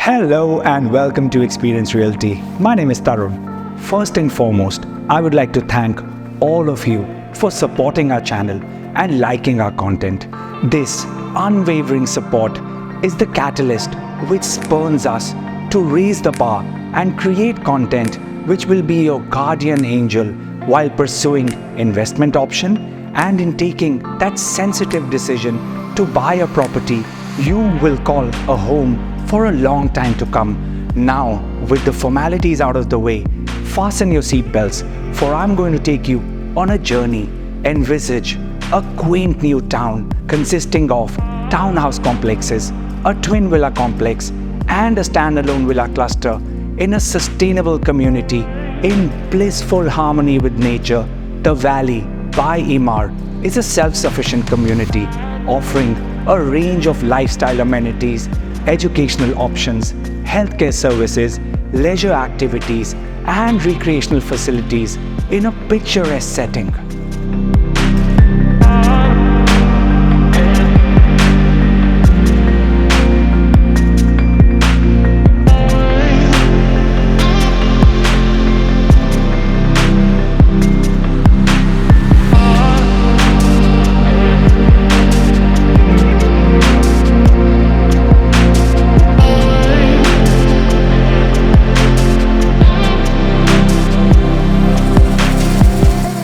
Hello and welcome to Experience Realty. My name is Tarun. First and foremost, I would like to thank all of you for supporting our channel and liking our content. This unwavering support is the catalyst which spurns us to raise the bar and create content which will be your guardian angel while pursuing investment option and in taking that sensitive decision to buy a property you will call a home for a long time to come. Now, with the formalities out of the way, fasten your seatbelts, for I'm going to take you on a journey. Envisage a quaint new town consisting of townhouse complexes, a twin villa complex, and a standalone villa cluster in a sustainable community in blissful harmony with nature. The Valley by Emaar is a self-sufficient community offering a range of lifestyle amenities, educational options, healthcare services, leisure activities, and recreational facilities in a picturesque setting.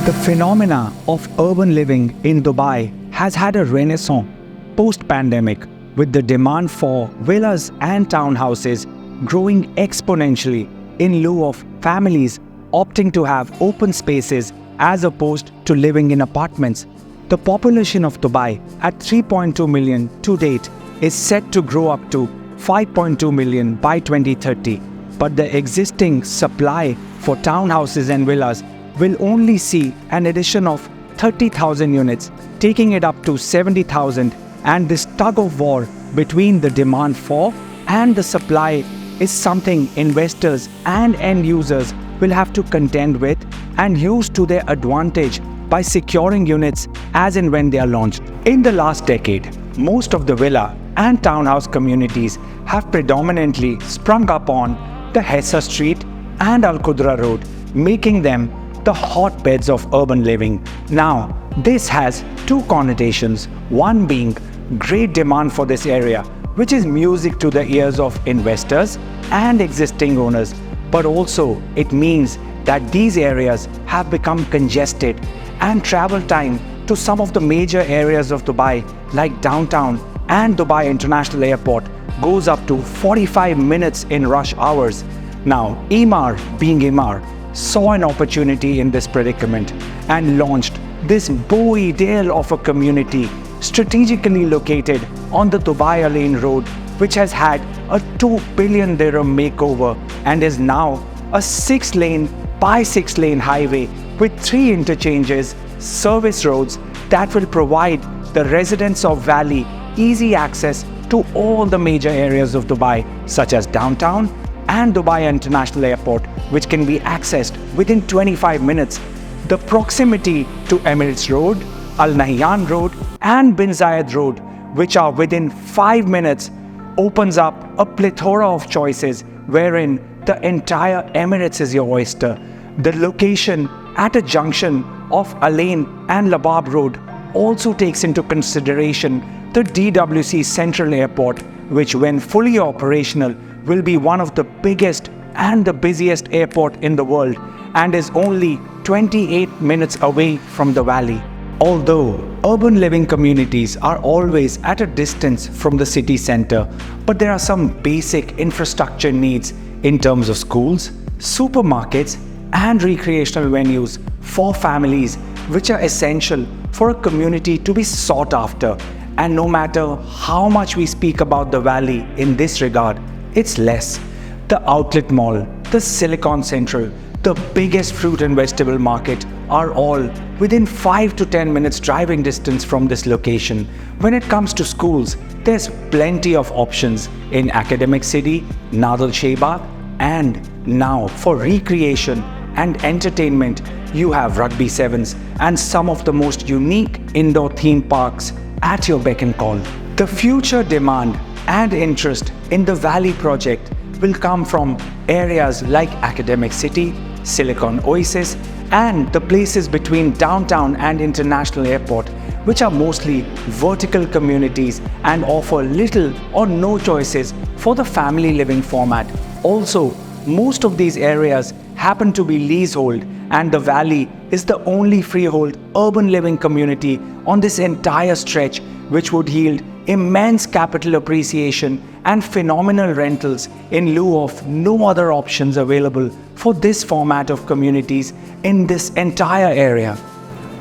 The phenomena of urban living in Dubai has had a renaissance post-pandemic, with the demand for villas and townhouses growing exponentially in lieu of families opting to have open spaces as opposed to living in apartments. The population of Dubai at 3.2 million to date is set to grow up to 5.2 million by 2030, but the existing supply for townhouses and villas will only see an addition of 30,000 units, taking it up to 70,000, and this tug of war between the demand for and the supply is something investors and end users will have to contend with and use to their advantage by securing units as and when they are launched. In the last decade, most of the villa and townhouse communities have predominantly sprung up on the Hessa Street and Al Qudra Road, making them the hotbeds of urban living. Now, this has two connotations, one being great demand for this area, which is music to the ears of investors and existing owners, but also it means that these areas have become congested and travel time to some of the major areas of Dubai like downtown and Dubai International Airport goes up to 45 minutes in rush hours. Now, Emaar being Emaar saw an opportunity in this predicament and launched this Bowie Dale of a community strategically located on the Dubai Al Ain Road, which has had a 2 billion dirham makeover and is now a 6-lane by 6-lane highway with 3 interchanges, service roads that will provide the residents of Valley easy access to all the major areas of Dubai, such as downtown and Dubai International Airport, which can be accessed within 25 minutes. The proximity to Emirates Road, Al Nahyan Road, and Bin Zayed Road, which are within 5 minutes, opens up a plethora of choices wherein the entire Emirates is your oyster. The location at a junction of Al Ain and Labab Road also takes into consideration the DWC Central Airport, which when fully operational will be one of the biggest and the busiest airport in the world and is only 28 minutes away from the valley. Although urban living communities are always at a distance from the city center, but there are some basic infrastructure needs in terms of schools, supermarkets, and recreational venues for families, which are essential for a community to be sought after. And no matter how much we speak about the valley in this regard, it's less. The outlet mall, the Silicon Central, the biggest fruit and vegetable market are all within 5 to 10 minutes driving distance from this location. When it comes to schools, there's plenty of options in Academic City, Nadal Sheba, and now for recreation and entertainment, you have Rugby Sevens and some of the most unique indoor theme parks at your beck and call. The future demand and interest in the Valley project will come from areas like Academic City, Silicon Oasis, and the places between downtown and International Airport, which are mostly vertical communities and offer little or no choices for the family living format. Also, most of these areas happen to be leasehold, and the Valley is the only freehold urban living community on this entire stretch, which would yield immense capital appreciation and phenomenal rentals in lieu of no other options available for this format of communities in this entire area.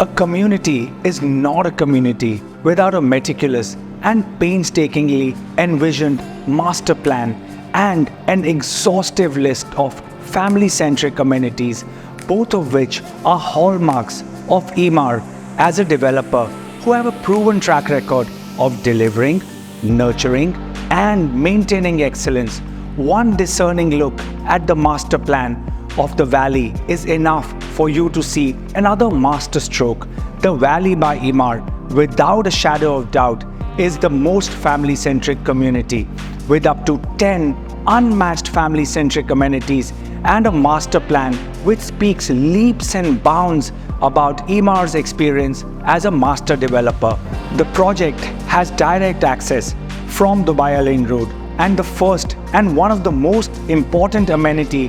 A community is not a community without a meticulous and painstakingly envisioned master plan and an exhaustive list of family-centric amenities, both of which are hallmarks of Emaar as a developer who have a proven track record of delivering, nurturing, and maintaining excellence. One discerning look at the master plan of the Valley is enough for you to see another masterstroke. The Valley by Emaar, without a shadow of doubt, is the most family-centric community with up to 10 unmatched family-centric amenities and a master plan which speaks leaps and bounds about Emaar's experience as a master developer. The project has direct access from Dubai Lane Road, and the first and one of the most important amenity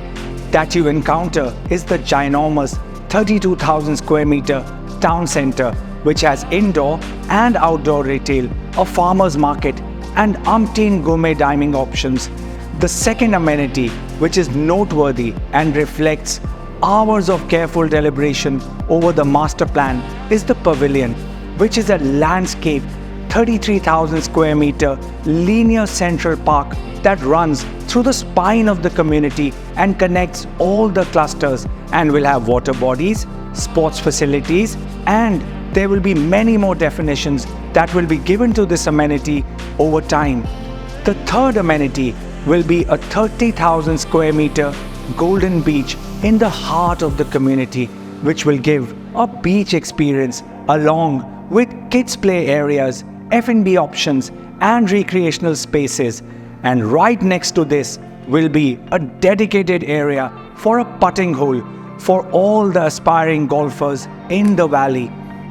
that you encounter is the ginormous 32,000 square meter town center, which has indoor and outdoor retail, a farmer's market, and umpteen gourmet dining options. The second amenity, which is noteworthy and reflects hours of careful deliberation over the master plan, is the pavilion, which is a landscape 33,000 square meter linear central park that runs through the spine of the community and connects all the clusters, and will have water bodies, sports facilities, and there will be many more definitions that will be given to this amenity over time. The third amenity will be a 30,000 square meter golden beach in the heart of the community, which will give a beach experience along with kids play areas, F&B options, and recreational spaces. And right next to this will be a dedicated area for a putting hole for all the aspiring golfers in the Valley.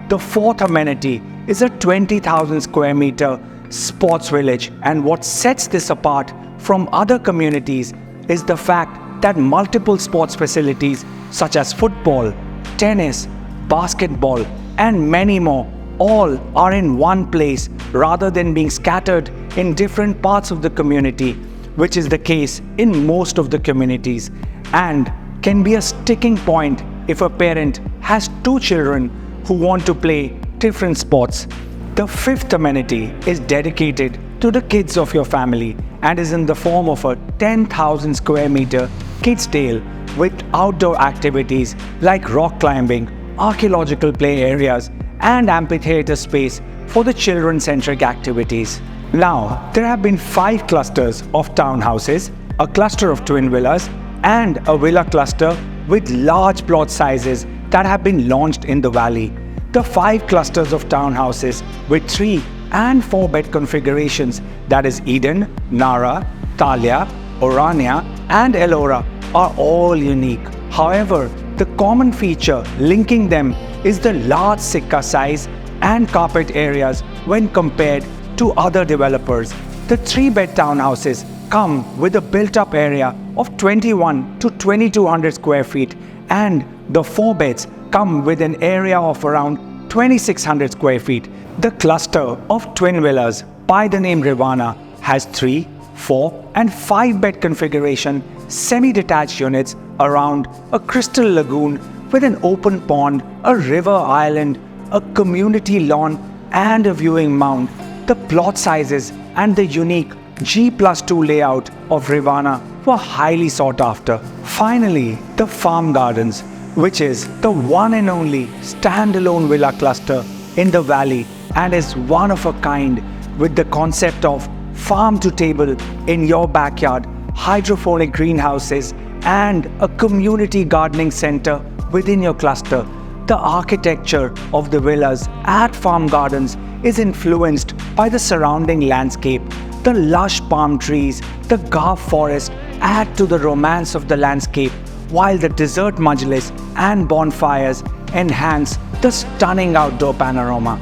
The fourth amenity is a 20,000 square meter sports village, and what sets this apart from other communities is the fact that multiple sports facilities such as football, tennis, basketball, and many more all are in one place rather than being scattered in different parts of the community, which is the case in most of the communities, and can be a sticking point if a parent has two children who want to play different sports. The fifth amenity is dedicated to the kids of your family and is in the form of a 10,000 square meter kids' dale with outdoor activities like rock climbing, archaeological play areas, and amphitheater space for the children-centric activities. Now, there have been 5 clusters of townhouses, a cluster of twin villas, and a villa cluster with large plot sizes that have been launched in the Valley. The 5 clusters of townhouses with 3 and 4 bed configurations, that is Eden, Nara, Talia, Orania, and Elora, are all unique. However, the common feature linking them is the large sikka size and carpet areas when compared to other developers. The 3-bed townhouses come with a built-up area of 21 to 2200 square feet, and the 4 beds come with an area of around 2600 square feet. The cluster of twin villas by the name Rivana has 3, 4, and 5-bed configuration semi-detached units around a crystal lagoon with an open pond, a river island, a community lawn, and a viewing mound. The plot sizes and the unique G+2 layout of Rivana were highly sought after. Finally, the farm gardens, which is the one and only standalone villa cluster in the Valley and is one of a kind, with the concept of farm to table in your backyard, hydroponic greenhouses, and a community gardening center within your cluster. the architecture of the villas at Farm Gardens is influenced by the surrounding landscape. The lush palm trees, the Gulf forest add to the romance of the landscape, while the desert majlis and bonfires enhance the stunning outdoor panorama.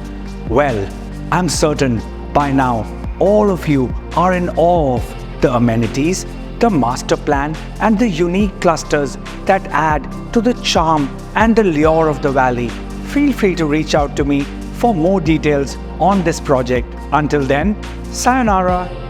Well, I'm certain by now all of you are in awe of the amenities, the master plan, and the unique clusters that add to the charm and the lure of the valley. Feel free to reach out to me for more details on this project. Until then, sayonara.